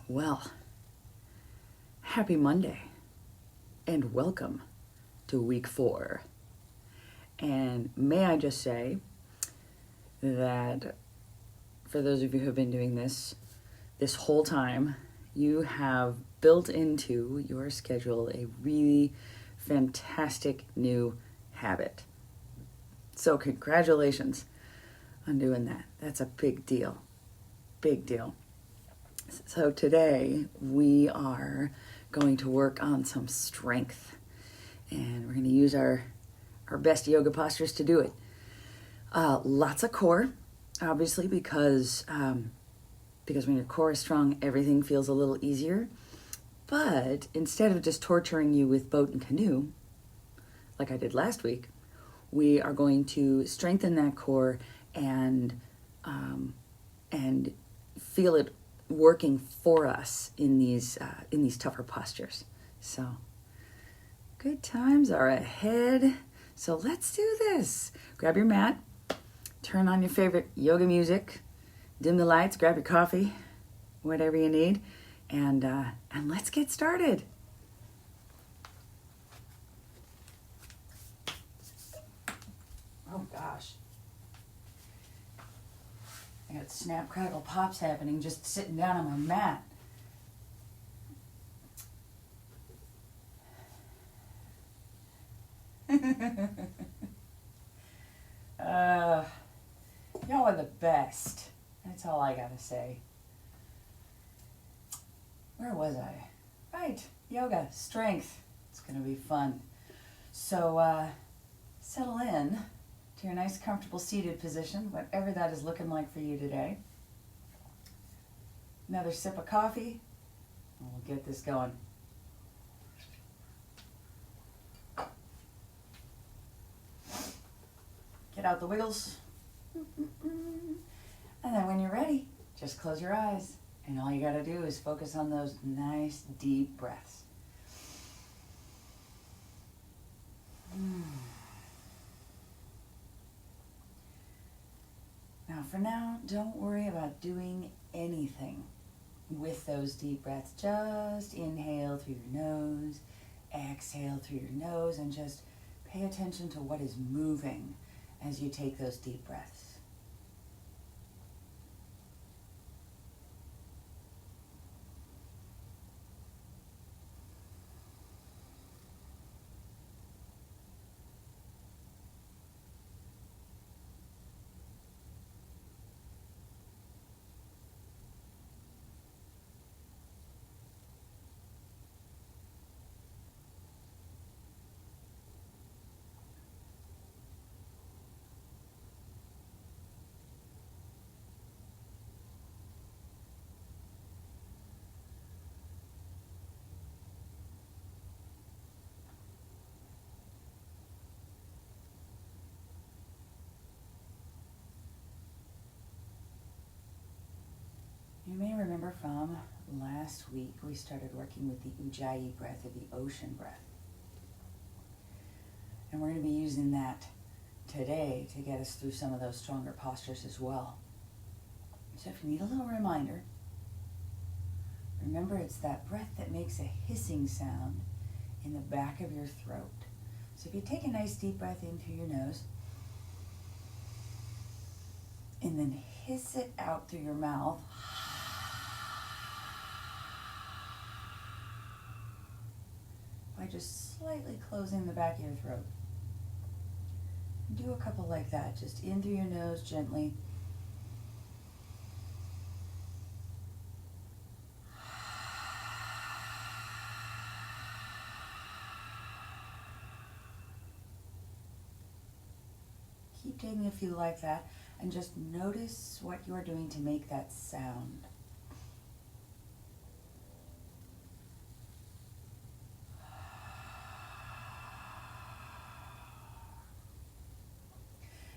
Well, happy Monday and welcome to week 4. And may I just say that for those of you who have been doing this whole time, you have built into your schedule a really fantastic new habit. So congratulations on doing that. That's a big deal. Big deal. So today we are going to work on some strength, and we're going to use our best yoga postures to do it. Lots of core, obviously, because when your core is strong, everything feels a little easier. But instead of just torturing you with boat and canoe, like I did last week, we are going to strengthen that core and feel it working for us in these tougher postures. So good times are ahead. So let's do this. Grab your mat, turn on your favorite yoga music, dim the lights, grab your coffee, whatever you need, and let's get started. Oh gosh. I got snap, crackle, pops happening just sitting down on my mat. Y'all are the best. That's all I gotta say. Where was I? Right, yoga, strength. It's gonna be fun. So settle in to your nice, comfortable seated position, whatever that is looking like for you today. Another sip of coffee, and we'll get this going. Get out the wiggles. And then when you're ready, just close your eyes. And all you gotta do is focus on those nice, deep breaths. Now, for now, don't worry about doing anything with those deep breaths. Just inhale through your nose, exhale through your nose, and just pay attention to what is moving as you take those deep breaths. You may remember from last week, we started working with the Ujjayi breath, or the ocean breath. And we're going to be using that today to get us through some of those stronger postures as well. So if you need a little reminder, remember it's that breath that makes a hissing sound in the back of your throat. So if you take a nice deep breath in through your nose, and then hiss it out through your mouth, by just slightly closing the back of your throat. Do a couple like that, just in through your nose gently. Keep taking a few like that, and just notice what you're doing to make that sound.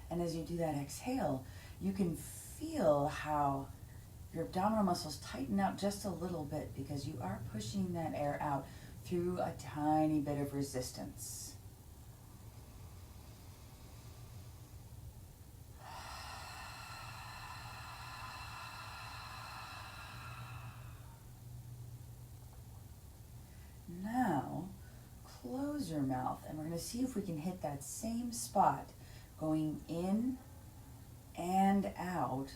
And as you do that exhale, you can feel how your abdominal muscles tighten up just a little bit, because you are pushing that air out through a tiny bit of resistance. nose or mouth. And we're going to see if we can hit that same spot going in and out,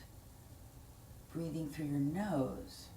breathing through your nose.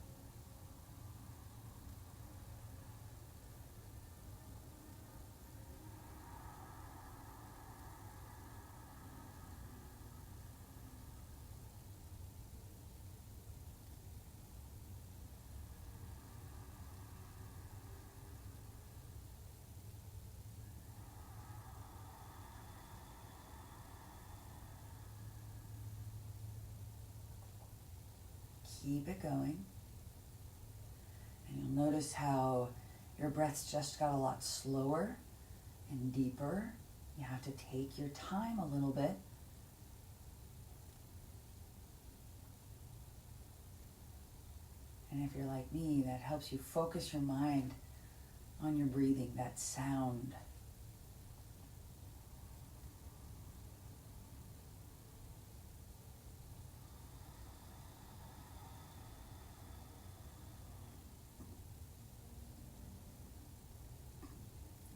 Keep it going. And you'll notice how your breaths just got a lot slower and deeper. You have to take your time a little bit. And if you're like me, that helps you focus your mind on your breathing, that sound.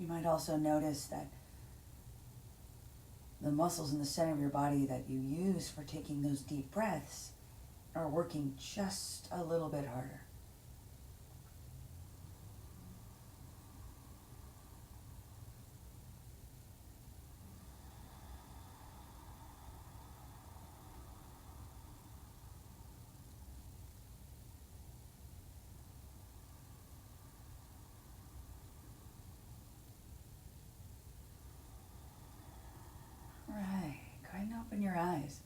You might also notice that the muscles in the center of your body that you use for taking those deep breaths are working just a little bit harder. Right, go ahead and open your eyes.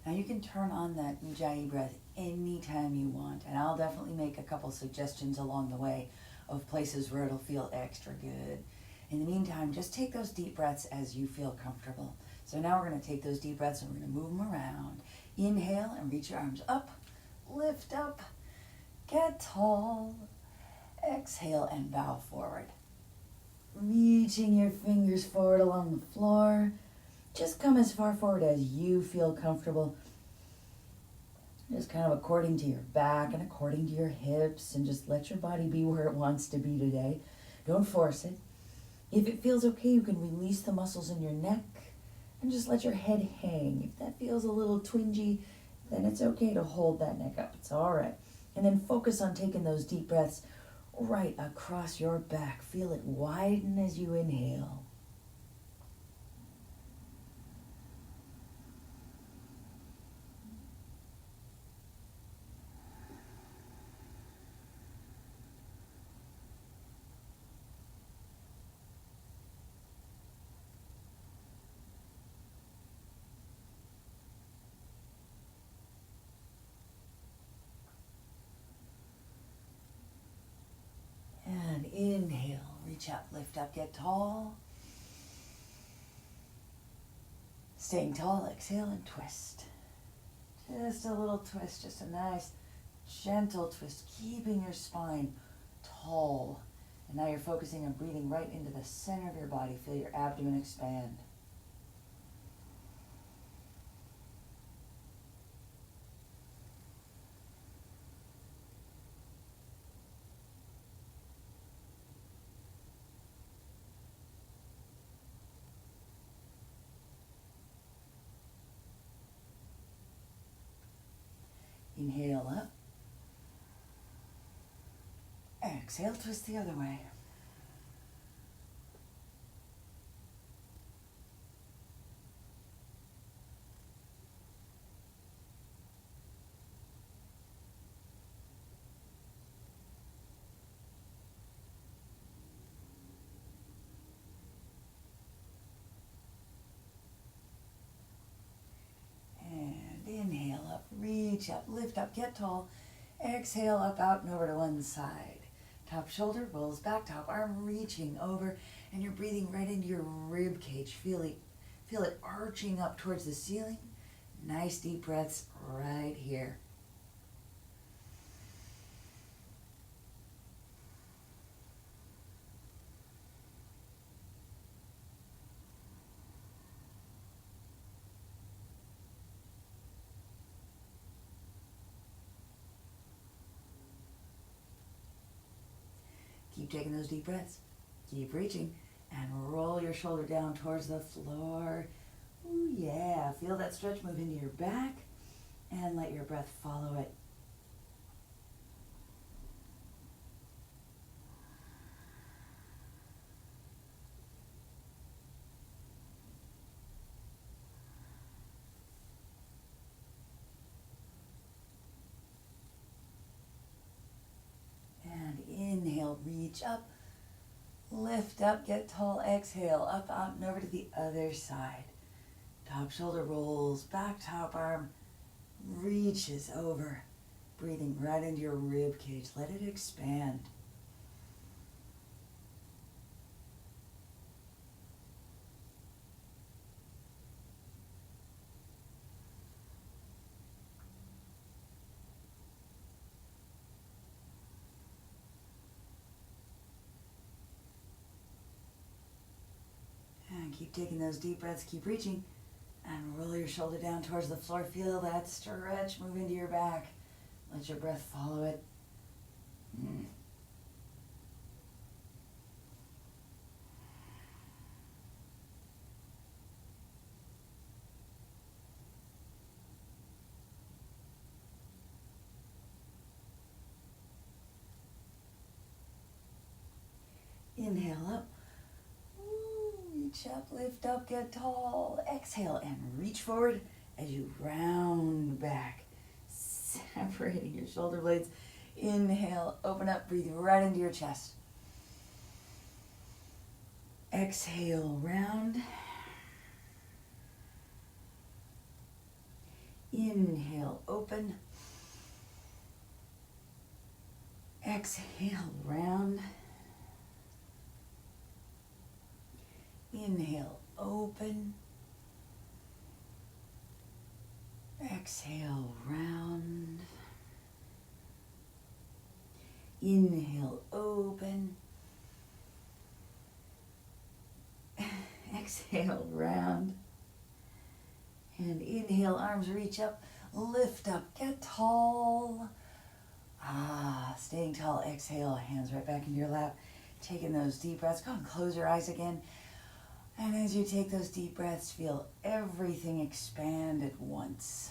Now you can turn on that Ujjayi breath anytime you want, and I'll definitely make a couple suggestions along the way of places where it'll feel extra good. In the meantime, just take those deep breaths as you feel comfortable. So now we're going to take those deep breaths and we're going to move them around. Inhale and reach your arms up, lift up, get tall. Exhale and bow forward. Reaching your fingers forward along the floor. Just come as far forward as you feel comfortable. Just kind of according to your back and according to your hips, and just let your body be where it wants to be today. Don't force it. If it feels okay, you can release the muscles in your neck and just let your head hang. If that feels a little twingy, then it's okay to hold that neck up. It's all right. And then focus on taking those deep breaths right across your back. Feel it widen as you inhale. And inhale, reach up, lift up, get tall. Staying tall, exhale and twist. Just a little twist, just a nice gentle twist, keeping your spine tall. And now you're focusing on breathing right into the center of your body. Feel your abdomen expand. Inhale up. Exhale, twist the other way. And inhale up, reach up, lift up, get tall. Exhale up, out, and over to one side. Top shoulder rolls back, top arm reaching over, and you're breathing right into your rib cage. Feel it arching up towards the ceiling. Nice deep breaths right here. Keep taking those deep breaths. Keep reaching and roll your shoulder down towards the floor. Ooh, yeah. Feel that stretch move into your back and let your breath follow it. And inhale, reach up, lift up, get tall, exhale, up, out, and over to the other side. Top shoulder rolls, back top arm reaches over, breathing right into your rib cage. Let it expand. And keep taking those deep breaths, keep reaching. And roll your shoulder down towards the floor. Feel that stretch move into your back. Let your breath follow it. Inhale up. Reach up, lift up, get tall. Exhale and reach forward as you round back, separating your shoulder blades. Inhale, open up, breathe right into your chest. Exhale, round. Inhale, open. Exhale, round. Inhale, open. Exhale, round. Inhale, open. Exhale, round. And inhale, arms reach up, lift up, get tall. Staying tall, exhale, hands right back into your lap. Taking those deep breaths, go and close your eyes again. And as you take those deep breaths, feel everything expand at once.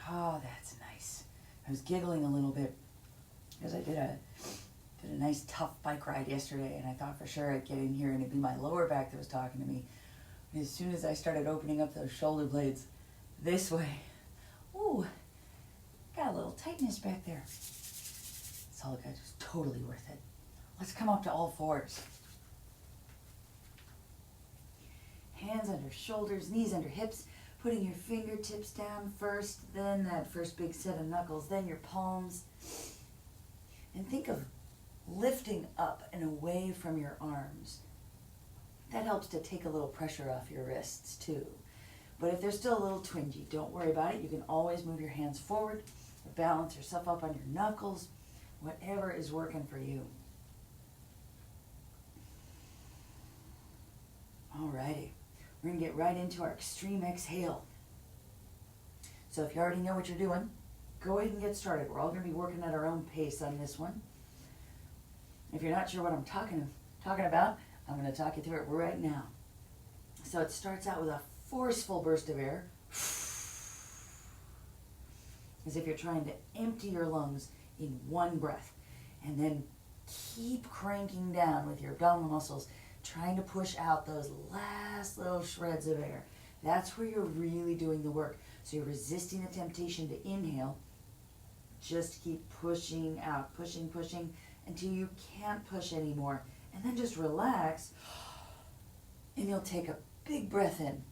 Oh, that's nice. I was giggling a little bit because I did a nice tough bike ride yesterday, and I thought for sure I'd get in here and it'd be my lower back that was talking to me. And as soon as I started opening up those shoulder blades this way, ooh, got a little tightness back there. It's all good, just totally worth it. Let's come up to all fours. Hands under shoulders, knees under hips, putting your fingertips down first, then that first big set of knuckles, then your palms. And think of lifting up and away from your arms. That helps to take a little pressure off your wrists too. But if they're still a little twingy, don't worry about it. You can always move your hands forward or balance yourself up on your knuckles, whatever is working for you. Alrighty, we're gonna get right into our extreme exhale. So if you already know what you're doing, go ahead and get started. We're all gonna be working at our own pace on this one. If you're not sure what I'm talking about, I'm gonna talk you through it right now. So it starts out with a forceful burst of air, as if you're trying to empty your lungs in one breath, and then keep cranking down with your abdominal muscles, trying to push out those last little shreds of air. That's where you're really doing the work. So you're resisting the temptation to inhale. Just keep pushing out, pushing, until you can't push anymore. And then just relax, and you'll take a big breath in.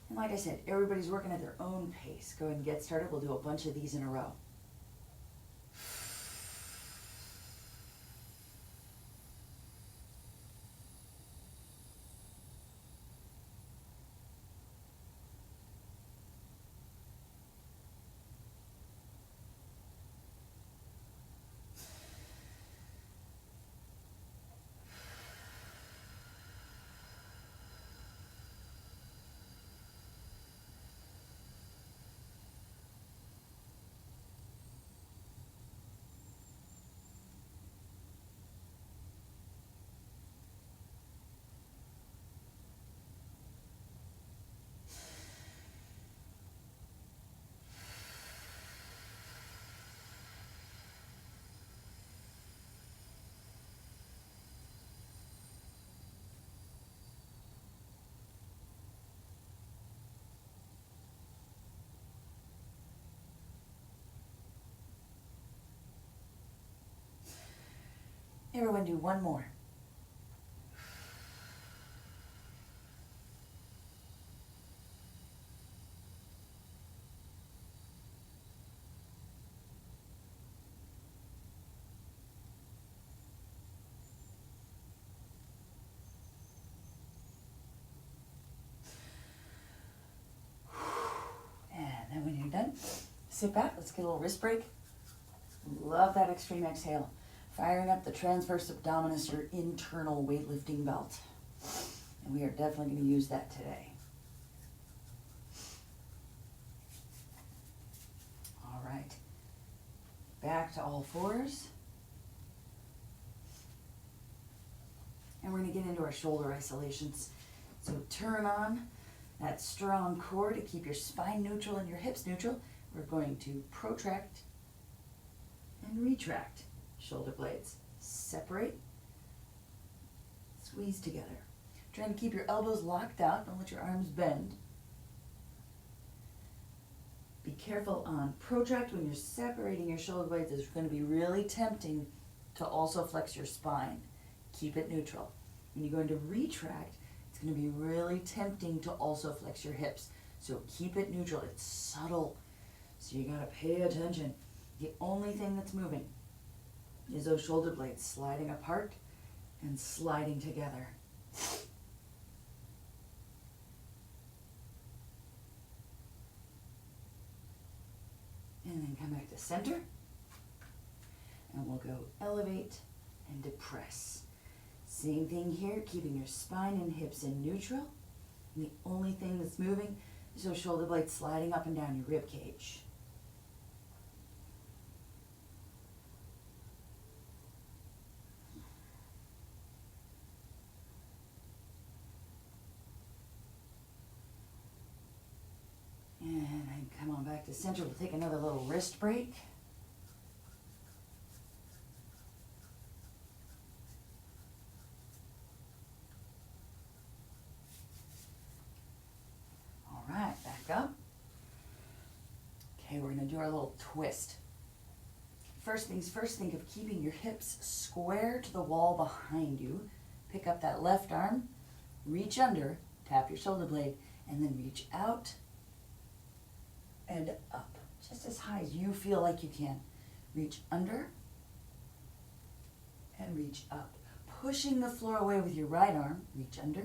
And like I said, everybody's working at their own pace. Go ahead and get started. We'll do a bunch of these in a row. Okay, we're going to do one more. And then when you're done, sit back. Let's get a little wrist break. Love that extreme exhale. Firing up the transverse abdominis, your internal weightlifting belt. And we are definitely going to use that today. All right. Back to all fours. And we're going to get into our shoulder isolations. So turn on that strong core to keep your spine neutral and your hips neutral. We're going to protract and retract shoulder blades. Separate, squeeze together. Trying to keep your elbows locked out. Don't let your arms bend. Be careful on protract when you're separating your shoulder blades. It's going to be really tempting to also flex your spine. Keep it neutral. When you go into retract, it's going to be really tempting to also flex your hips. So keep it neutral. It's subtle. So you got to pay attention. The only thing that's moving is those shoulder blades sliding apart and sliding together. And then come back to center. And we'll go elevate and depress. Same thing here, keeping your spine and hips in neutral. And the only thing that's moving is those shoulder blades sliding up and down your rib cage. And then come on back to center. We'll take another little wrist break. All right, back up. Okay, we're going to do our little twist. First things first, think of keeping your hips square to the wall behind you. Pick up that left arm, reach under, tap your shoulder blade, and then reach out and up, just as high as you feel like you can. Reach under and reach up. Pushing the floor away with your right arm, reach under,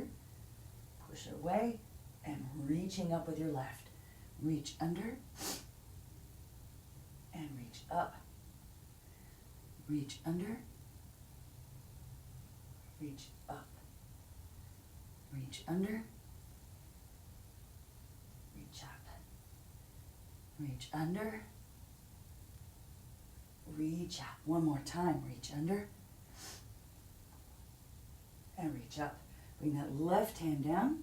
push it away, and reaching up with your left. Reach under and reach up. Reach under, reach up. Reach under, reach up. Reach under, reach up. One more time, reach under and reach up. Bring that left hand down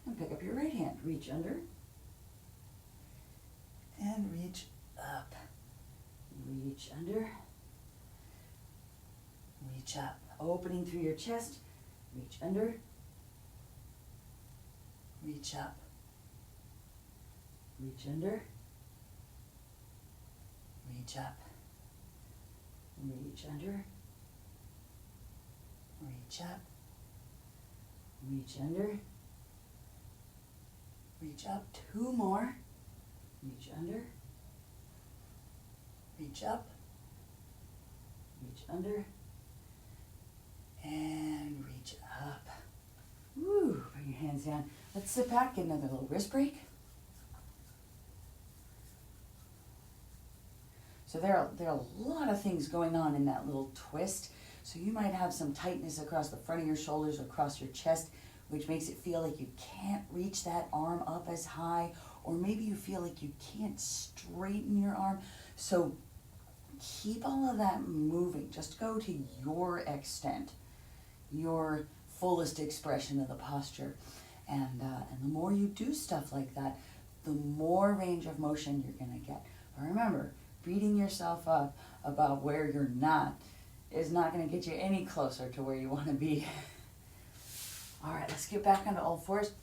and pick up your right hand. Reach under and reach up. Reach under, reach up. Opening through your chest, reach under, reach up. Reach under, reach up, reach under, reach up, reach under, reach up. Two more. Reach under, reach up, reach under, and reach up. Woo, bring your hands down. Let's sit back, get another little wrist break. So there are a lot of things going on in that little twist. So you might have some tightness across the front of your shoulders, across your chest, which makes it feel like you can't reach that arm up as high, or maybe you feel like you can't straighten your arm. So keep all of that moving. Just go to your extent, your fullest expression of the posture. And the more you do stuff like that, the more range of motion you're going to get. But remember, beating yourself up about where you're not is not going to get you any closer to where you want to be. All right, let's get back onto all fours.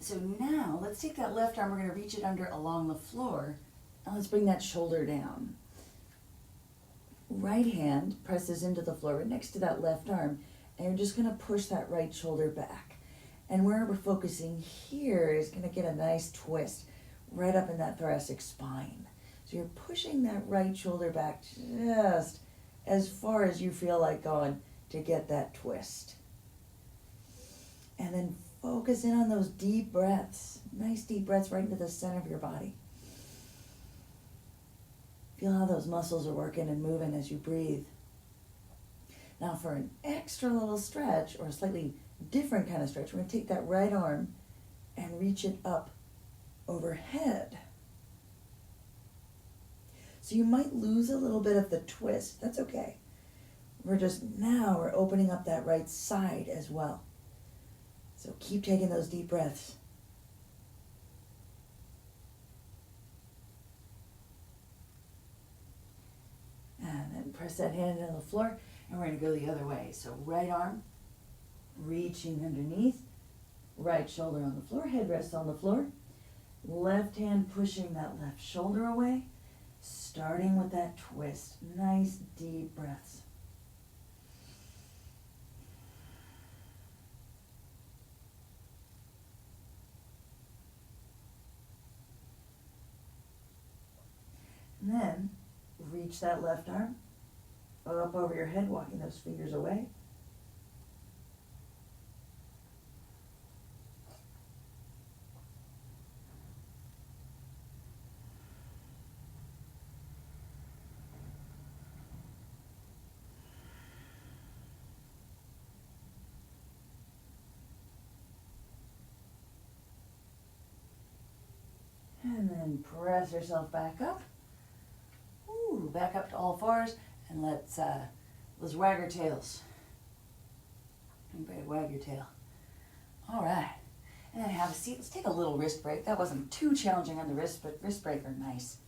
So now, let's take that left arm, we're going to reach it under along the floor, and let's bring that shoulder down. right hand presses into the floor right next to that left arm, and you're just going to push that right shoulder back. And where we're focusing here is going to get a nice twist right up in that thoracic spine. So you're pushing that right shoulder back just as far as you feel like going to get that twist. And then focus in on those deep breaths. Nice deep breaths right into the center of your body. Feel how those muscles are working and moving as you breathe. Now for an extra little stretch, or a slightly different kind of stretch, we're going to take that right arm and reach it up overhead. So you might lose a little bit of the twist. That's okay. We're opening up that right side as well. So keep taking those deep breaths. And then press that hand into the floor, and we're going to go the other way. So right arm reaching underneath, right shoulder on the floor, head rests on the floor. Left hand pushing that left shoulder away, starting with that twist. Nice deep breaths. And then reach that left arm up over your head, walking those fingers away. And then press yourself back up. Ooh, back up to all fours, and let's wag our tails. Everybody wag your tail. All right, and then have a seat. Let's take a little wrist break. That wasn't too challenging on the wrist, but wrist break are nice.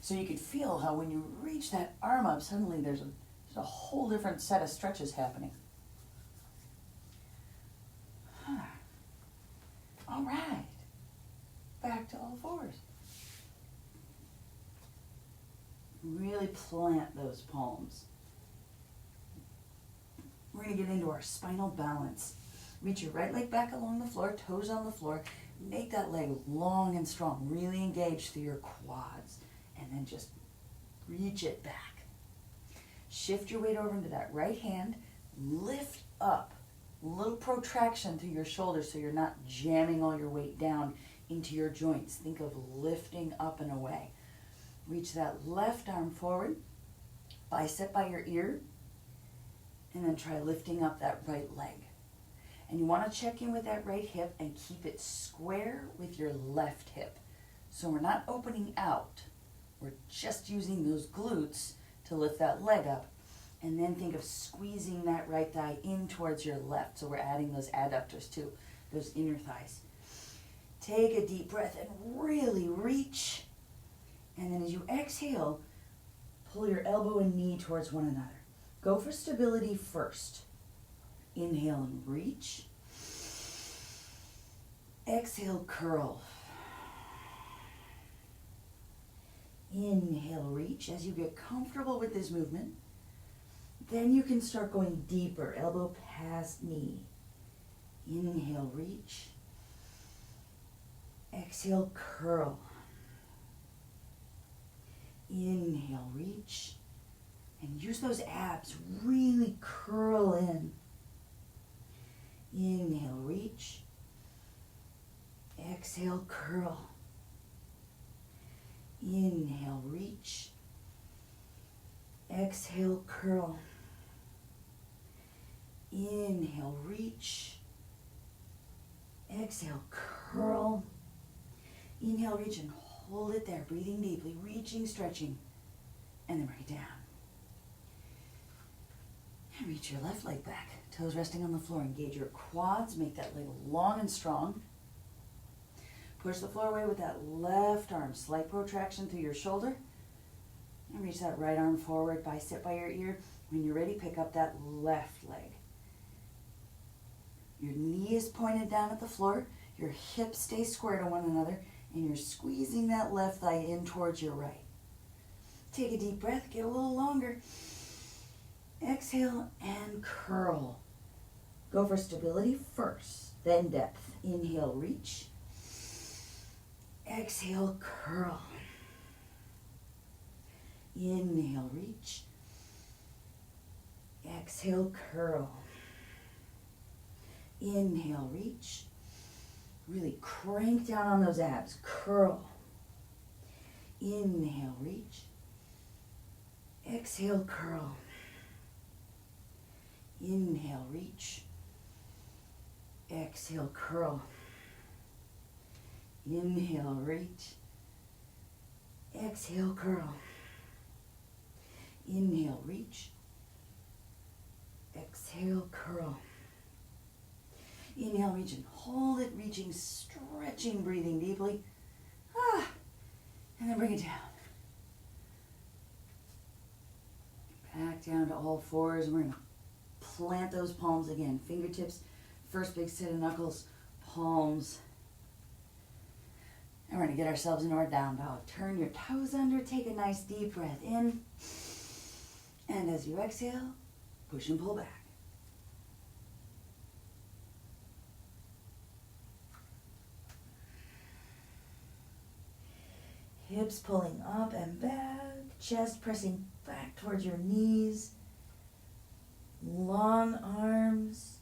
So you could feel how when you reach that arm up, suddenly there's a whole different set of stretches happening. All right, back to all fours. Really plant those palms. We're going to get into our spinal balance. Reach your right leg back along the floor, toes on the floor. Make that leg long and strong. Really engage through your quads. And then just reach it back. Shift your weight over into that right hand. Lift up. A little protraction through your shoulders so you're not jamming all your weight down into your joints. Think of lifting up and away. Reach that left arm forward, bicep by your ear, and then try lifting up that right leg. And you want to check in with that right hip and keep it square with your left hip. So we're not opening out, we're just using those glutes to lift that leg up. And then think of squeezing that right thigh in towards your left. So we're adding those adductors too, those inner thighs. Take a deep breath and really reach. And then as you exhale, pull your elbow and knee towards one another. Go for stability first. Inhale and reach. Exhale, curl. Inhale, reach. As you get comfortable with this movement, then you can start going deeper, elbow past knee. Inhale, reach. Exhale, curl. Inhale, reach, and use those abs, really curl in. Inhale, reach. Exhale, curl. Inhale, reach. Exhale, curl. Inhale, reach. Exhale, curl. Inhale, reach, and hold it there, breathing deeply, reaching, stretching, and then bring it down. And reach your left leg back, toes resting on the floor. Engage your quads, make that leg long and strong. Push the floor away with that left arm, slight protraction through your shoulder. And reach that right arm forward, bicep by your ear. When you're ready, pick up that left leg. Your knee is pointed down at the floor, your hips stay square to one another, and you're squeezing that left thigh in towards your right. Take a deep breath, get a little longer. Exhale and curl. Go for stability first, then depth. Inhale, reach. Exhale, curl. Inhale, reach. Exhale, curl. Inhale, reach. Really crank down on those abs. Curl. Inhale, reach. Exhale, curl. Inhale, reach. Exhale, curl. Inhale, reach. Exhale, curl. Inhale, reach. Exhale, curl. Inhale, reach and hold it, reaching, stretching, breathing deeply. And then bring it down. Back down to all fours. We're going to plant those palms again. Fingertips, first big set of knuckles, palms. And we're going to get ourselves into our down dog. Turn your toes under, take a nice deep breath in. And as you exhale, push and pull back. Hips pulling up and back, chest pressing back towards your knees. Long arms.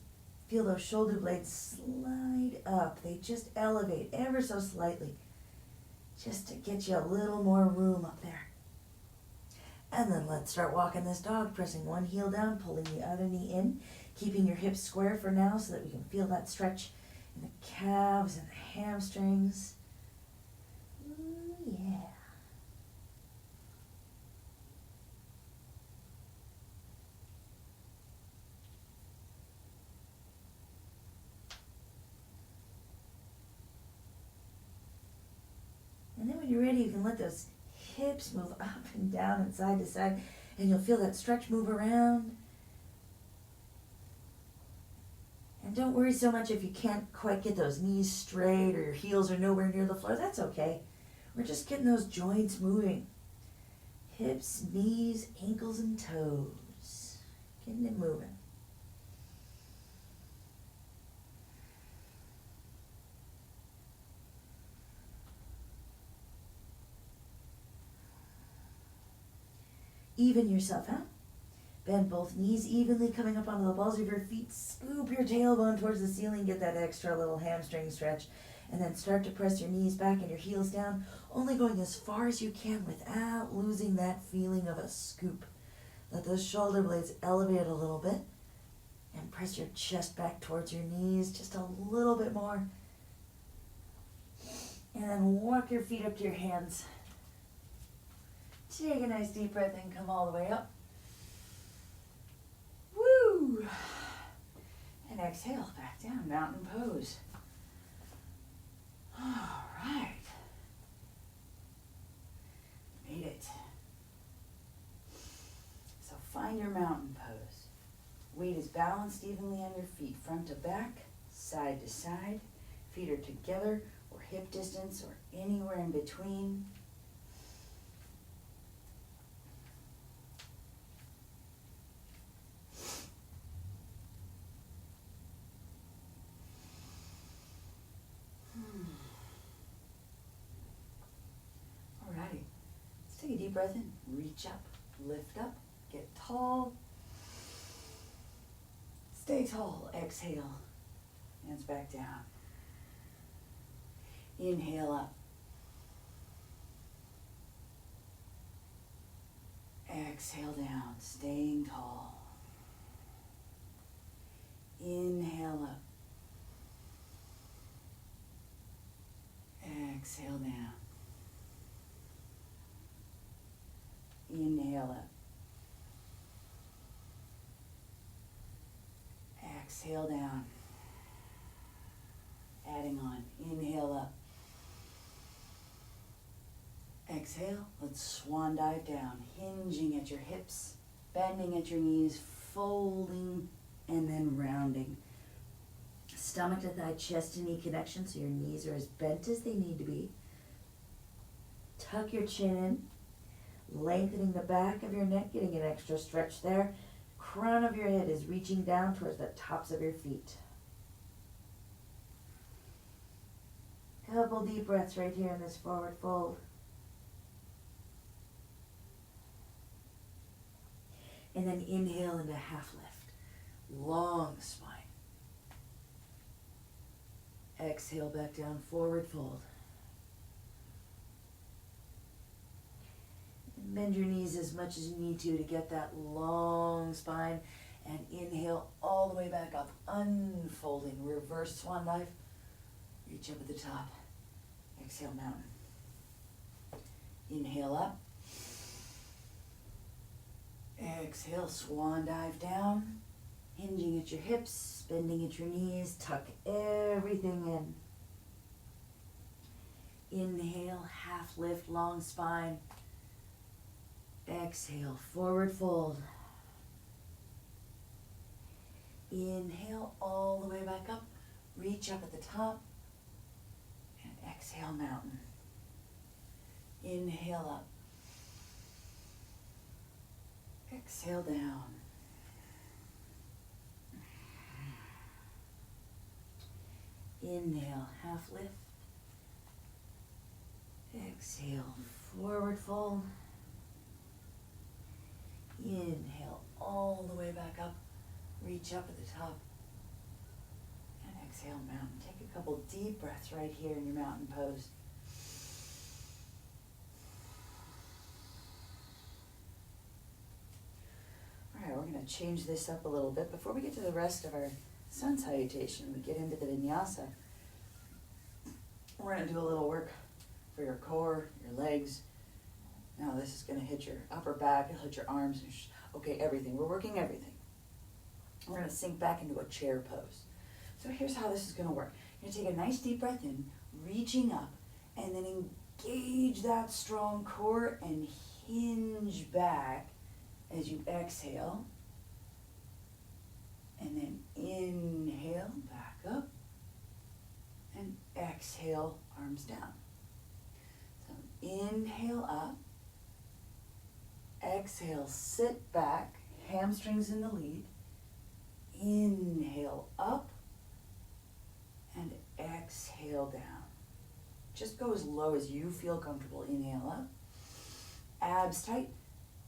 Feel those shoulder blades slide up. They just elevate ever so slightly, just to get you a little more room up there. And then let's start walking this dog, pressing one heel down, pulling the other knee in, keeping your hips square for now so that we can feel that stretch in the calves and the hamstrings. Ooh, yeah. And then when you're ready, you can let those hips move up and down and side to side, and you'll feel that stretch move around. And don't worry so much if you can't quite get those knees straight or your heels are nowhere near the floor. That's okay. We're just getting those joints moving. Hips, knees, ankles, and toes. Getting it moving. Even yourself out. Bend both knees evenly, coming up onto the balls of your feet. Scoop your tailbone towards the ceiling. Get that extra little hamstring stretch. And then start to press your knees back and your heels down, only going as far as you can without losing that feeling of a scoop. Let those shoulder blades elevate a little bit. And press your chest back towards your knees just a little bit more. And then walk your feet up to your hands. Take a nice deep breath and come all the way up. Woo! And exhale, back down, mountain pose. All right. Made it. So find your mountain pose. Weight is balanced evenly on your feet, front to back, side to side. Feet are together or hip distance or anywhere in between. Take a deep breath in, reach up, lift up, get tall. Stay tall, exhale, hands back down. Inhale up. Exhale down, staying tall. Inhale up. Exhale down. Inhale up. Exhale down. Adding on. Inhale up. Exhale. Let's swan dive down. Hinging at your hips, bending at your knees, folding, and then rounding. Stomach to thigh, chest to knee connection so your knees are as bent as they need to be. Tuck your chin in. Lengthening the back of your neck, getting an extra stretch there. Crown of your head is reaching down towards the tops of your feet. Couple deep breaths right here in this forward fold. And then inhale into half lift. Long spine. Exhale back down, forward fold. And bend your knees as much as you need to get that long spine. And inhale all the way back up, unfolding, reverse swan dive. Reach up at the top. Exhale, mountain. Inhale up. Exhale, swan dive down. Hinging at your hips, bending at your knees. Tuck everything in. Inhale, half lift, long spine. Exhale, forward fold. Inhale all the way back up. Reach up at the top. Exhale, mountain. Inhale up. Exhale down. Inhale, half lift. Exhale, forward fold. Inhale all the way back up. Reach up at the top. And exhale, mountain. Take a couple deep breaths right here in your mountain pose. All right, we're going to change this up a little bit. Before we get to the rest of our sun salutation, we get into the vinyasa. We're going to do a little work for your core, your legs. Now this is going to hit your upper back, it'll hit your arms, okay, everything. We're working everything. We're going to sink back into a chair pose. So here's how this is going to work. You're going to take a nice deep breath in, reaching up, and then engage that strong core and hinge back as you exhale. And then inhale, back up, and exhale, arms down. So inhale up, exhale, sit back, hamstrings in the lead. Inhale up, and exhale down. Just go as low as you feel comfortable. Inhale up, abs tight,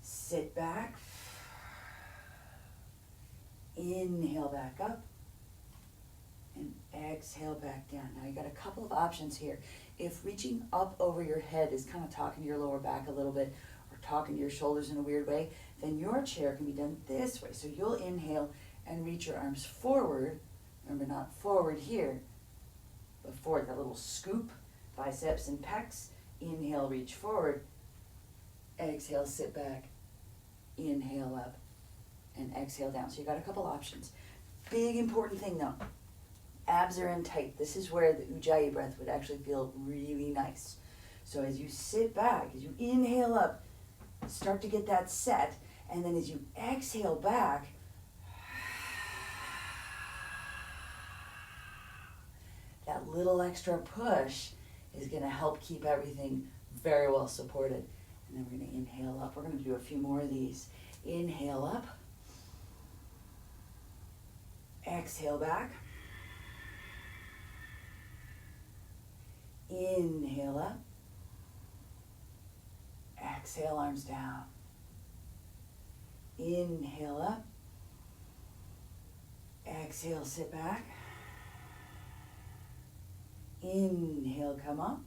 sit back. Inhale back up, and exhale back down. Now you got a couple of options here. If reaching up over your head is kind of talking to your lower back a little bit, or talking to your shoulders in a weird way, then your chair can be done this way. So you'll inhale and reach your arms forward. Remember, not forward here, but forward, that little scoop, biceps and pecs. Inhale, reach forward. Exhale, sit back. Inhale up, and exhale down. So you got a couple options. Big important thing though, abs are in tight. This is where the Ujjayi breath would actually feel really nice. So as you sit back, as you inhale up, start to get that set, and then as you exhale back, that little extra push is going to help keep everything very well supported. And then we're going to inhale up. We're going to do a few more of these. Inhale up. Exhale back. Inhale up. Exhale, arms down. Inhale up. Exhale, sit back. Inhale, come up.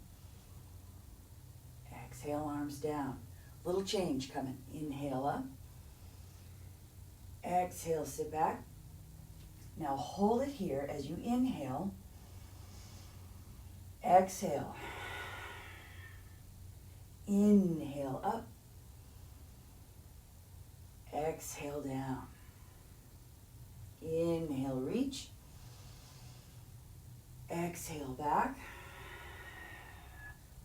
Exhale, arms down. Little change coming. Inhale up. Exhale, sit back. Now hold it here as you inhale. Exhale. Inhale up. Exhale down. Inhale, reach. Exhale back.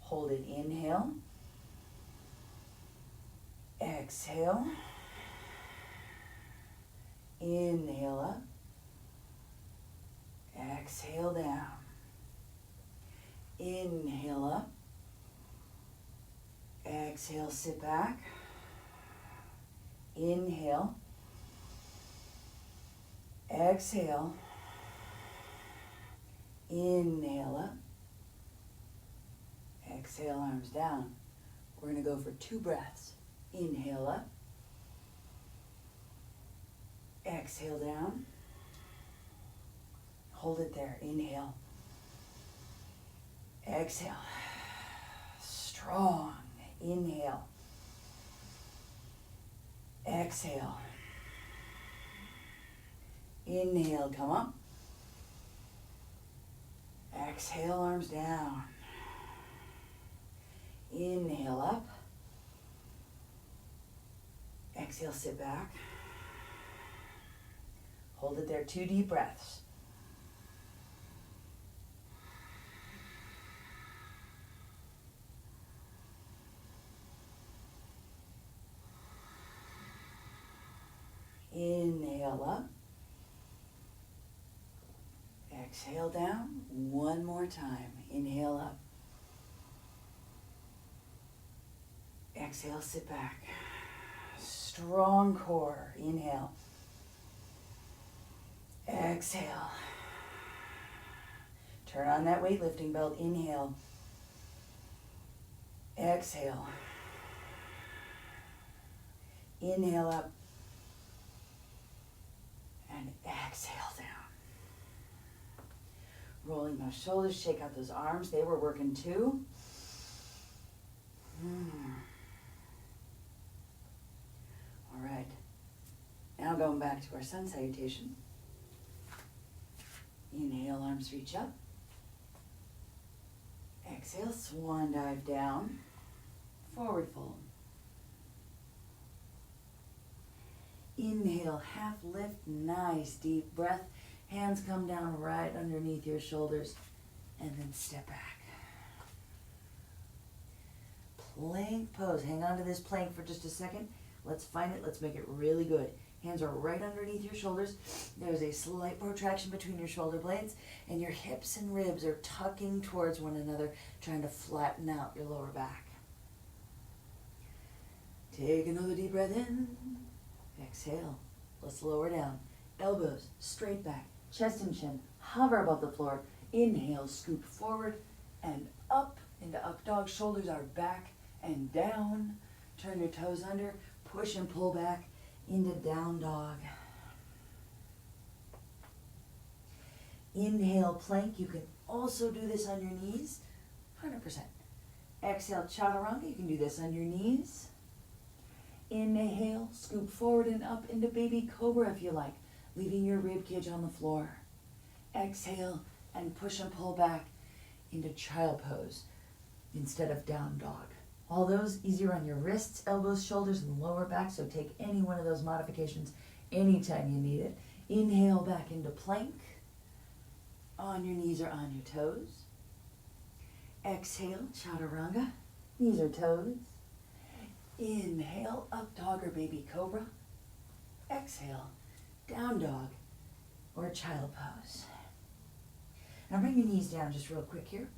Hold it, inhale. Exhale. Inhale up. Exhale down. Inhale up. Exhale, sit back. Inhale. Exhale. Inhale up. Exhale, arms down. We're going to go for 2 breaths. Inhale up. Exhale down. Hold it there. Inhale. Exhale. Strong. Inhale. Exhale. Inhale, come up. Exhale, arms down. Inhale up. Exhale, sit back. Hold it there, 2 deep breaths. Inhale up. Exhale down. 1 more time. Inhale up. Exhale, sit back. Strong core. Inhale. Exhale. Turn on that weightlifting belt. Inhale. Exhale. Inhale up. And exhale down. Rolling those shoulders, shake out those arms. They were working too. All right. Now going back to our sun salutation. Inhale, arms reach up. Exhale, swan dive down. Forward fold. Inhale, half lift, nice deep breath. Hands come down right underneath your shoulders and then step back. Plank pose. Hang on to this plank for just a second. Let's find it. Let's make it really good. Hands are right underneath your shoulders. There's a slight protraction between your shoulder blades, and your hips and ribs are tucking towards one another, trying to flatten out your lower back. Take another deep breath in. Exhale. Let's lower down. Elbows straight back. Chest and chin hover above the floor. Inhale, scoop forward and up into up dog. Shoulders are back and down. Turn your toes under. Push and pull back into down dog. Inhale, plank. You can also do this on your knees. 100%. Exhale, chaturanga. You can do this on your knees. Inhale, scoop forward and up into baby cobra if you like, leaving your rib cage on the floor. Exhale and push and pull back into child pose instead of down dog. All those easier on your wrists, elbows, shoulders, and lower back, so take any one of those modifications anytime you need it. Inhale back into plank, on your knees or on your toes. Exhale, chaturanga, knees or toes. Inhale, up dog or baby cobra. Exhale, down dog or child pose. Now bring your knees down just real quick here.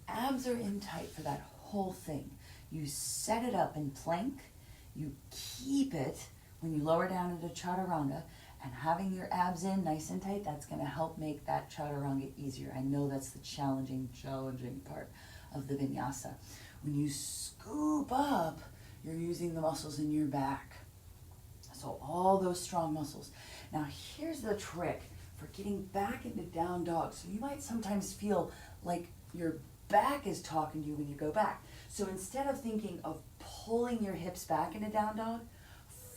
Abs are in tight for that whole thing. You set it up in plank. You keep it when you lower down into chaturanga, and having your abs in nice and tight, that's going to help make that chaturanga easier. I know that's the challenging part of the vinyasa. When you scoop up, you're using the muscles in your back. So all those strong muscles. Now here's the trick for getting back into down dog. So you might sometimes feel like your back is talking to you when you go back. So instead of thinking of pulling your hips back into down dog,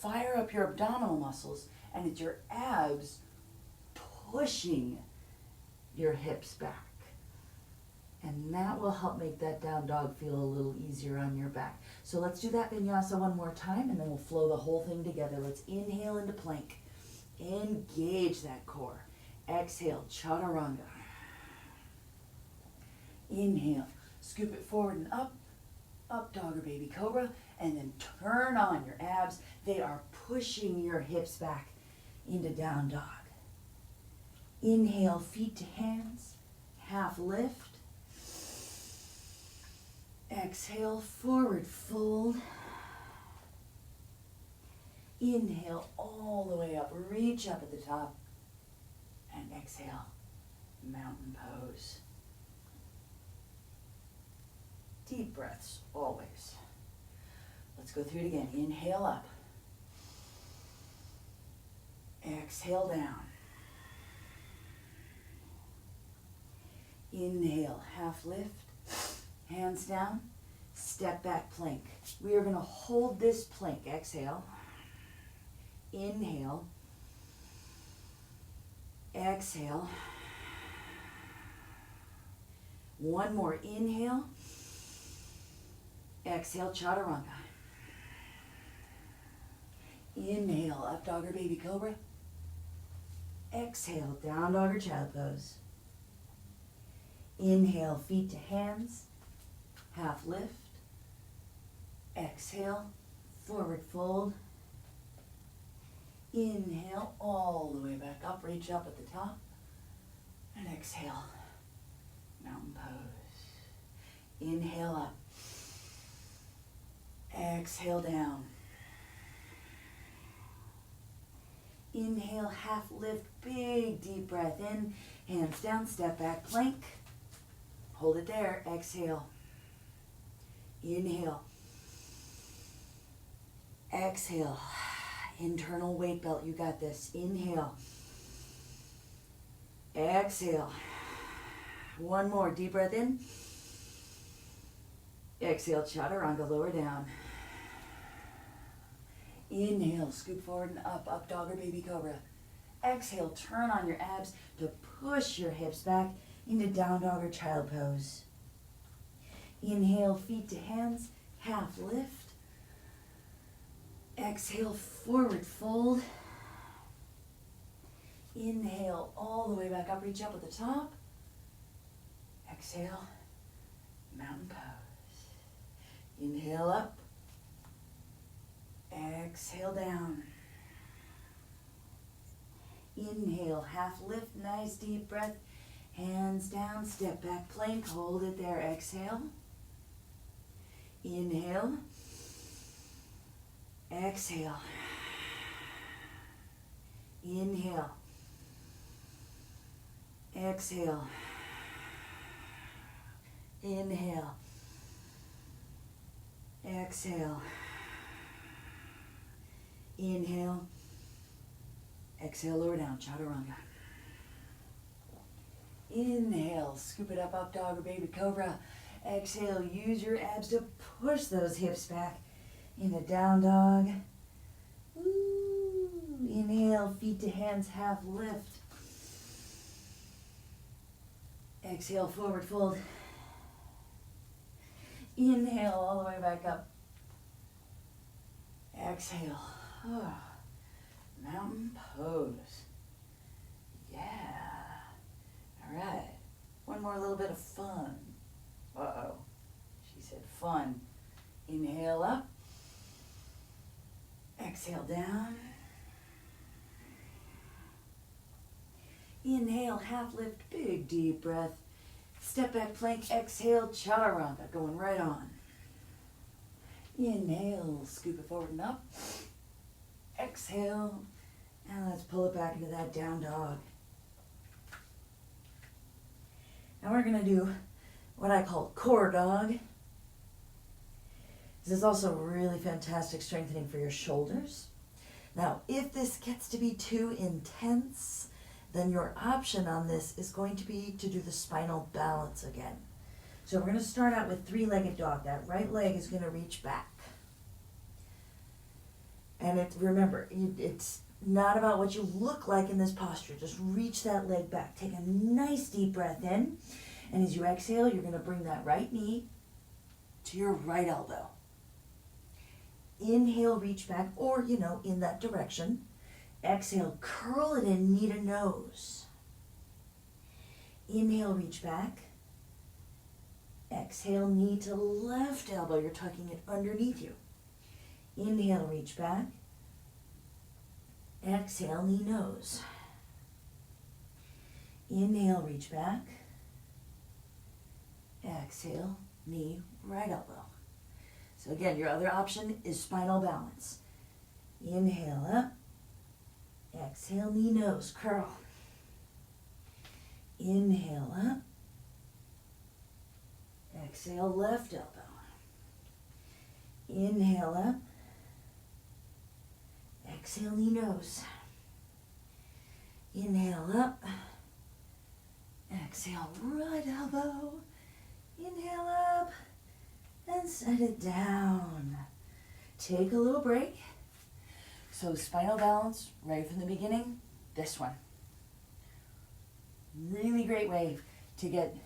fire up your abdominal muscles, and it's your abs pushing your hips back. And that will help make that down dog feel a little easier on your back. So let's do that vinyasa one more time, and then we'll flow the whole thing together. Let's inhale into plank. Engage that core. Exhale, chaturanga. Inhale, scoop it forward and up dog or baby cobra, and then turn on your abs. They are pushing your hips back into down dog. Inhale, feet to hands, half lift. Exhale, forward fold. Inhale all the way up, reach up at the top, and exhale, mountain pose. Deep breaths, always. Let's go through it again. Inhale up. Exhale down. Inhale, half lift, hands down, step back plank. We are going to hold this plank. Exhale. Inhale. Exhale. One more. Inhale. Exhale, chaturanga. Inhale, up dog or baby cobra. Exhale, down dog or child pose. Inhale, feet to hands, half lift. Exhale, forward fold. Inhale, all the way back up, reach up at the top. And exhale, mountain pose. Inhale up. Exhale down. Inhale, half lift, big deep breath in, hands down, step back plank. Hold it there, exhale. Inhale. Exhale. Internal weight belt, you got this. Inhale. Exhale. One more, deep breath in. Exhale, chaturanga, lower down. Inhale, scoop forward and up dog or baby cobra. Exhale, turn on your abs to push your hips back into down dog or child pose. Inhale, feet to hands, half lift. Exhale, forward fold. Inhale, all the way back up, reach up at the top. Exhale, mountain pose. Inhale up. Exhale down. Inhale, half lift, nice deep breath. Hands down, step back plank, hold it there, exhale. Inhale. Exhale. Inhale. Exhale. Inhale. Exhale. Inhale. Exhale, lower down, chaturanga. Inhale, scoop it up dog or baby cobra. Exhale, use your abs to push those hips back into down dog. Ooh. Inhale, feet to hands, half lift. Exhale, forward fold. Inhale, all the way back up. Exhale. Oh. Mountain pose. Yeah. All right. One more little bit of fun. Uh-oh. She said fun. Inhale up. Exhale down. Inhale, half lift, big deep breath. Step back plank, exhale, chaturanga, going right on. Inhale, scoop it forward and up. Exhale, and let's pull it back into that down dog. Now we're gonna do what I call core dog. This is also really fantastic strengthening for your shoulders. Now, if this gets to be too intense, then your option on this is going to be to do the spinal balance again. So we're going to start out with three-legged dog. That right leg is going to reach back. And remember, it's not about what you look like in this posture. Just reach that leg back. Take a nice deep breath in. And as you exhale, you're going to bring that right knee to your right elbow. Inhale, reach back, or, in that direction. Exhale, curl it in, knee to nose. Inhale, reach back. Exhale, knee to left elbow. You're tucking it underneath you. Inhale, reach back. Exhale, knee nose. Inhale, reach back. Exhale, knee right elbow. So again, your other option is spinal balance. Inhale up. Exhale, knee, nose, curl. Inhale up. Exhale, left elbow. Inhale up. Exhale, knee, nose. Inhale up. Exhale, right elbow. Inhale up and set it down. Take a little break. So spinal balance, right from the beginning, this one. Really great way to get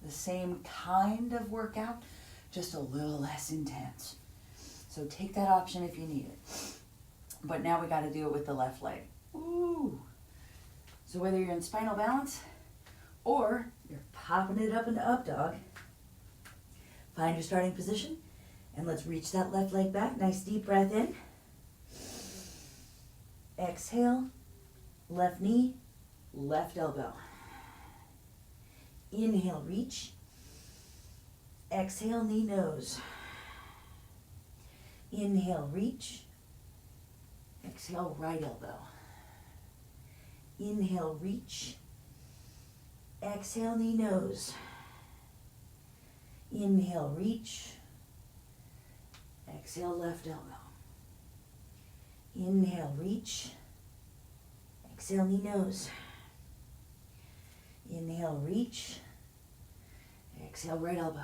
the same kind of workout, just a little less intense. So take that option if you need it. But now we got to do it with the left leg. Ooh. So whether you're in spinal balance or you're popping it up into up dog, find your starting position and let's reach that left leg back. Nice deep breath in. Exhale, left knee, left elbow. Inhale, reach. Exhale, knee, nose. Inhale, reach. Exhale, right elbow. Inhale, reach. Exhale, knee, nose. Inhale, reach. Exhale, left elbow. Inhale, reach. Exhale, knee, nose. Inhale, reach. Exhale, right elbow.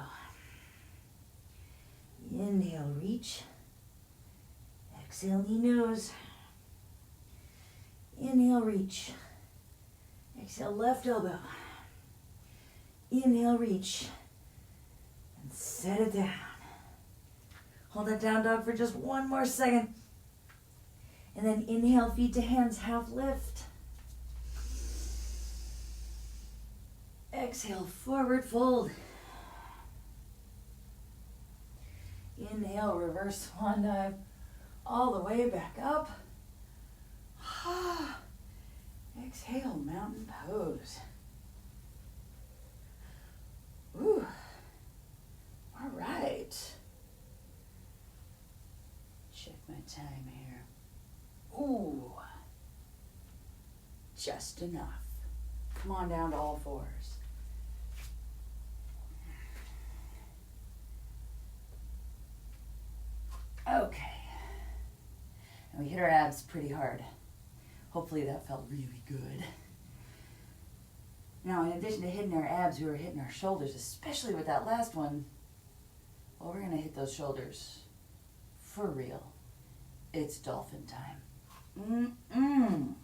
Inhale, reach. Exhale, knee, nose. Inhale, reach. Exhale, left elbow. Inhale, reach. And set it down. Hold that down dog for just one more second. And then inhale, feet to hands, half lift. Exhale, forward fold. Inhale, reverse swan dive all the way back up. Exhale, mountain pose. Ooh. All right. Check my time here. Ooh. Just enough. Come on down to all fours. Okay. And we hit our abs pretty hard. Hopefully that felt really good. Now, in addition to hitting our abs, we were hitting our shoulders, especially with that last one. Well, we're going to hit those shoulders for real. It's dolphin time.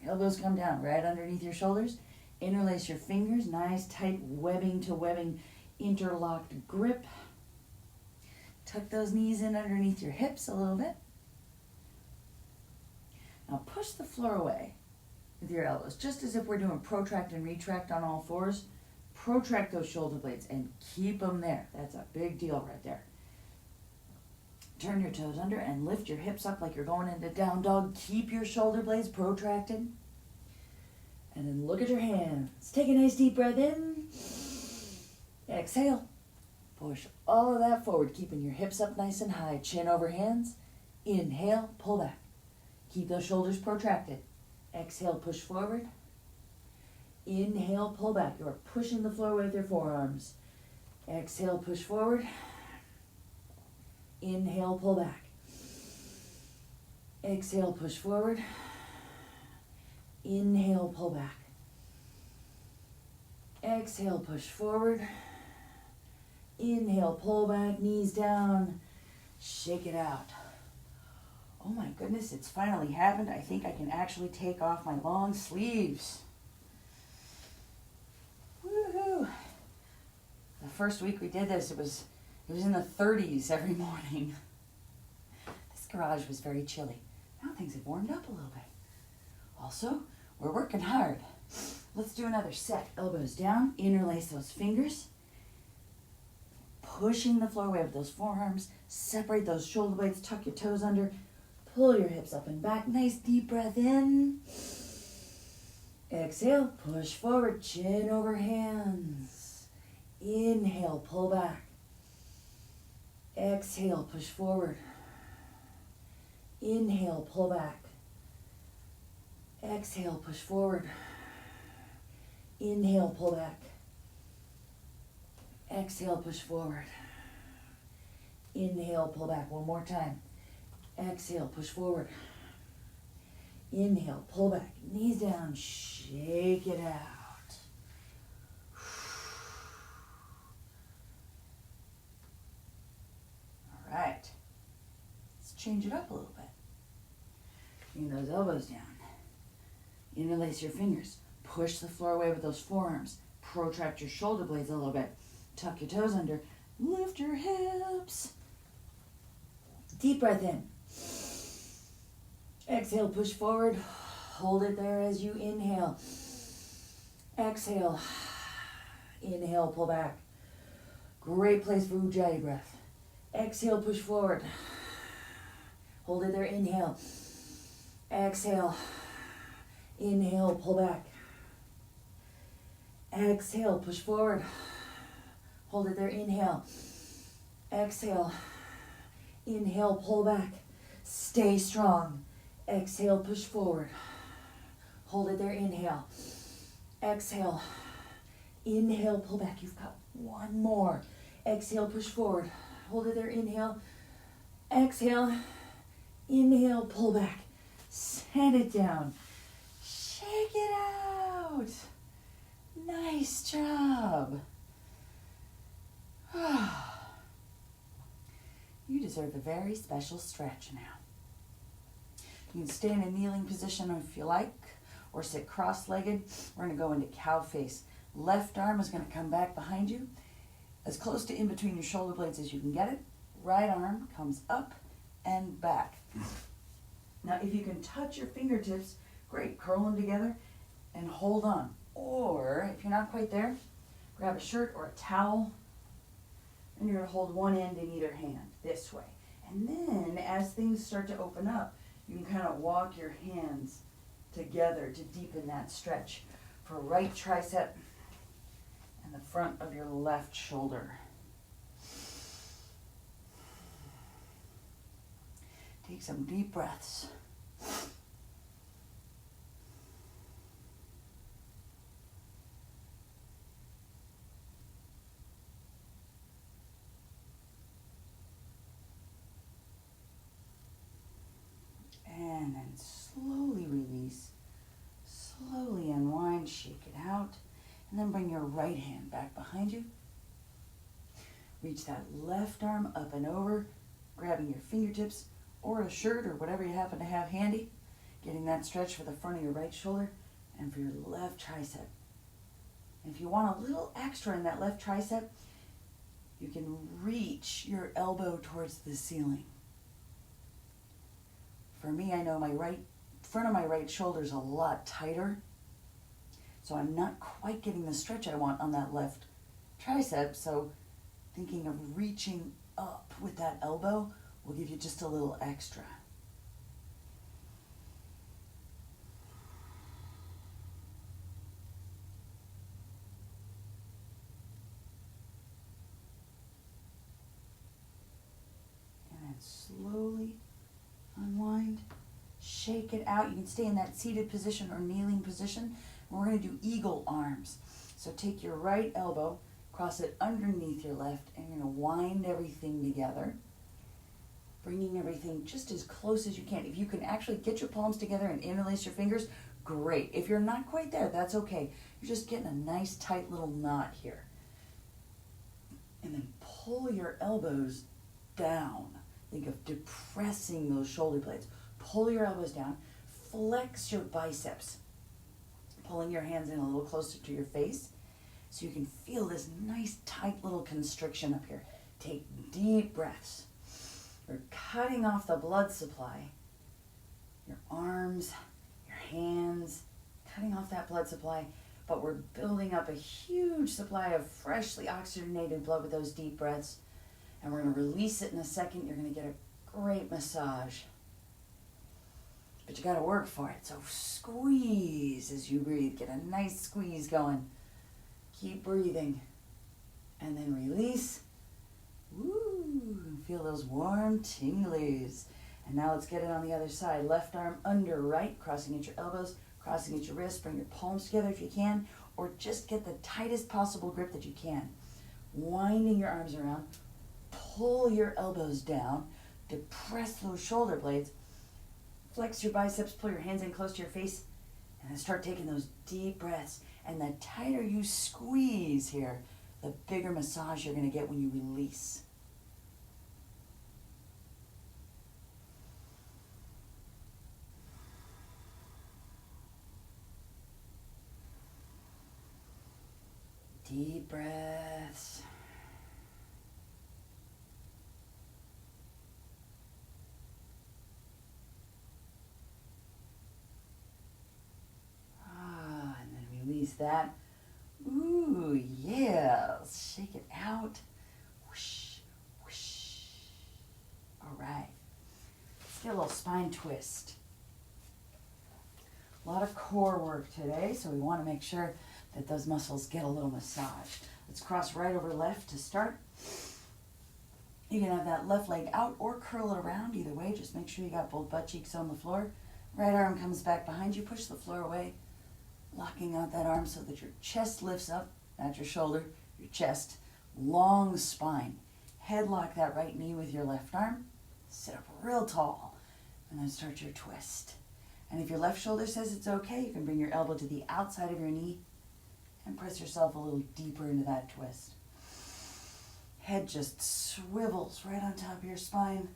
Elbows come down right underneath your shoulders. Interlace your fingers, nice tight webbing to webbing interlocked grip. Tuck those knees in underneath your hips a little bit. Now push the floor away with your elbows, just as if we're doing protract and retract on all fours. Protract those shoulder blades and keep them there. That's a big deal right there. Turn your toes under and lift your hips up like you're going into down dog. Keep your shoulder blades protracted. And then look at your hands. Take a nice deep breath in. Exhale. Push all of that forward, keeping your hips up nice and high. Chin over hands. Inhale, pull back. Keep those shoulders protracted. Exhale, push forward. Inhale, pull back. You're pushing the floor with your forearms. Exhale, push forward. Inhale, pull back. Exhale, push forward. Inhale, pull back. Exhale, push forward. Inhale, pull back, knees down. Shake it out. Oh my goodness, it's finally happened. I think I can actually take off my long sleeves. Woohoo! The first week we did this, it was in the 30s every morning. This garage was very chilly. Now things have warmed up a little bit. Also, we're working hard. Let's do another set. Elbows down, interlace those fingers. Pushing the floor away with those forearms. Separate those shoulder blades, tuck your toes under. Pull your hips up and back. Nice deep breath in. Exhale, push forward, chin over hands. Inhale, pull back. Exhale, push forward. Inhale, pull back. Exhale, push forward. Inhale, pull back. Exhale, push forward. Inhale, pull back. One more time. Exhale, push forward. Inhale, pull back. Knees down, shake it out. All right. Let's change it up a little bit. Bring those elbows down. Interlace your fingers. Push the floor away with those forearms. Protract your shoulder blades a little bit. Tuck your toes under. Lift your hips. Deep breath in. Exhale, push forward. Hold it there as you inhale. Exhale. Inhale, pull back. Great place for Ujjayi breath. Exhale, push forward. Hold it there, inhale. Exhale. Inhale, pull back. Exhale, push forward. Hold it there, inhale. Exhale. Inhale, pull back. Stay strong. Exhale, push forward. Hold it there, inhale. Exhale. Inhale, pull back. You've got one more. Exhale, push forward. Hold it there, inhale. Exhale. Inhale, pull back. Send it down. Shake it out. Nice job. You deserve a very special stretch now. You can stay in a kneeling position if you like, or sit cross-legged. We're going to go into cow face. Left arm is going to come back behind you, as close to in between your shoulder blades as you can get it. Right arm comes up and back. Now, if you can touch your fingertips, great, curl them together and hold on. Or, if you're not quite there, grab a shirt or a towel, and you're going to hold one end in either hand, this way. And then, as things start to open up, you can kind of walk your hands together to deepen that stretch for right tricep and the front of your left shoulder. Take some deep breaths. And then slowly release, slowly unwind, shake it out, and then bring your right hand back behind you. Reach that left arm up and over, grabbing your fingertips or a shirt or whatever you happen to have handy, getting that stretch for the front of your right shoulder and for your left tricep. And if you want a little extra in that left tricep, you can reach your elbow towards the ceiling. For me, I know my front of my right shoulder is a lot tighter, so I'm not quite getting the stretch I want on that left tricep, so thinking of reaching up with that elbow will give you just a little extra. And then slowly unwind, shake it out. You can stay in that seated position or kneeling position. And we're going to do eagle arms. So take your right elbow, cross it underneath your left, and you're going to wind everything together, bringing everything just as close as you can. If you can actually get your palms together and interlace your fingers, great. If you're not quite there, that's okay. You're just getting a nice tight little knot here. And then pull your elbows down. Think of depressing those shoulder blades. Pull your elbows down, flex your biceps, pulling your hands in a little closer to your face so you can feel this nice tight little constriction up here. Take deep breaths. You're cutting off the blood supply, your arms, your hands, cutting off that blood supply, but we're building up a huge supply of freshly oxygenated blood with those deep breaths. And we're going to release it in a second. You're going to get a great massage. But you got to work for it. So squeeze as you breathe. Get a nice squeeze going. Keep breathing. And then release. Woo! Feel those warm tinglies. And now let's get it on the other side. Left arm under right, crossing at your elbows. Crossing at your wrist, bring your palms together if you can, or just get the tightest possible grip that you can. Winding your arms around, pull your elbows down, depress those shoulder blades, flex your biceps, pull your hands in close to your face, and then start taking those deep breaths. And the tighter you squeeze here, the bigger massage you're going to get when you release. Deep breaths. And then release that. Ooh, yeah. Let's shake it out. Whoosh, whoosh. All right. Let's get a little spine twist. A lot of core work today, so we want to make sure that those muscles get a little massage. Let's cross right over left to start. You can have that left leg out or curl it around. Either way, just make sure you got both butt cheeks on the floor. Right arm comes back behind you. Push the floor away, locking out that arm so that your chest lifts up, not your shoulder, your chest. Long spine. Headlock that right knee with your left arm. Sit up real tall, and then start your twist. And if your left shoulder says it's okay, you can bring your elbow to the outside of your knee and press yourself a little deeper into that twist. Head just swivels right on top of your spine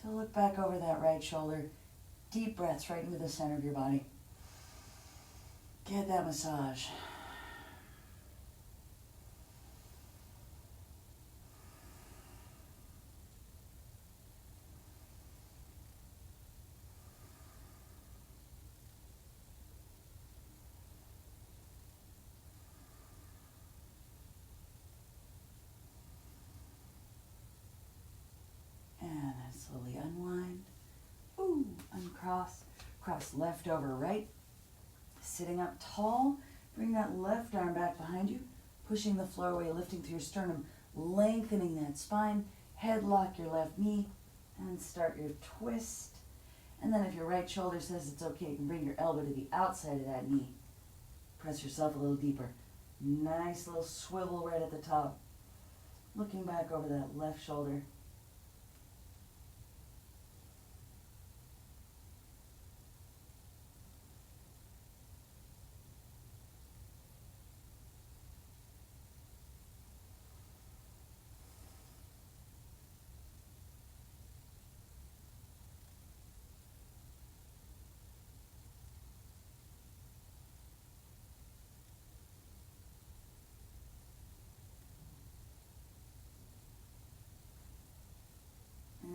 to look back over that right shoulder. Deep breaths right into the center of your body. Get that massage. And then slowly unwind. Ooh, uncross. Cross left over right. Sitting up tall. Bring that left arm back behind you. Pushing the floor away, lifting through your sternum. Lengthening that spine. Headlock your left knee. And start your twist. And then if your right shoulder says it's okay, you can bring your elbow to the outside of that knee. Press yourself a little deeper. Nice little swivel right at the top. Looking back over that left shoulder.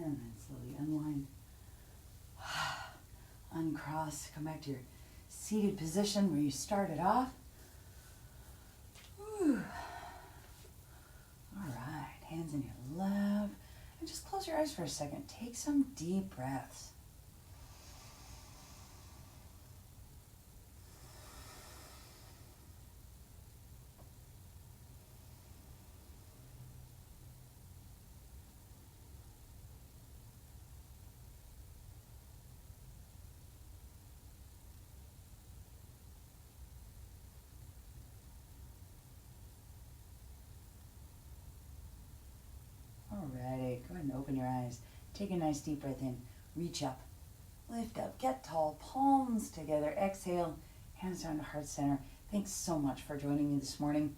And then slowly unwind. Uncross, come back to your seated position where you started off. Whew. All right, hands in your lap. And just close your eyes for a second. Take some deep breaths. Alrighty, go ahead and open your eyes. Take a nice deep breath in. Reach up. Lift up. Get tall. Palms together. Exhale. Hands down to heart center. Thanks so much for joining me this morning.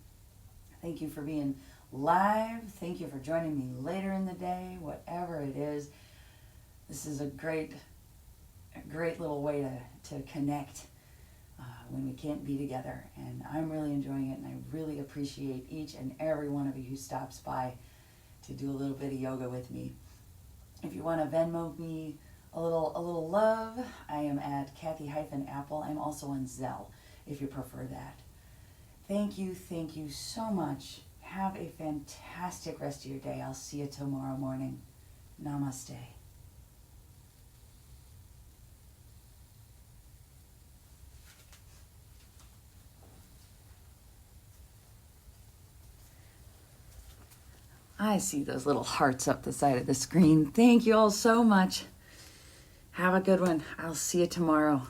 Thank you for being live. Thank you for joining me later in the day, whatever it is. This is a great little way to connect when we can't be together. And I'm really enjoying it, and I really appreciate each and every one of you who stops by to do a little bit of yoga with me. If you want to Venmo me a little love, I am at Kathy-Apple. I'm also on Zelle, if you prefer that. Thank you so much. Have a fantastic rest of your day. I'll see you tomorrow morning. Namaste. I see those little hearts up the side of the screen. Thank you all so much. Have a good one. I'll see you tomorrow.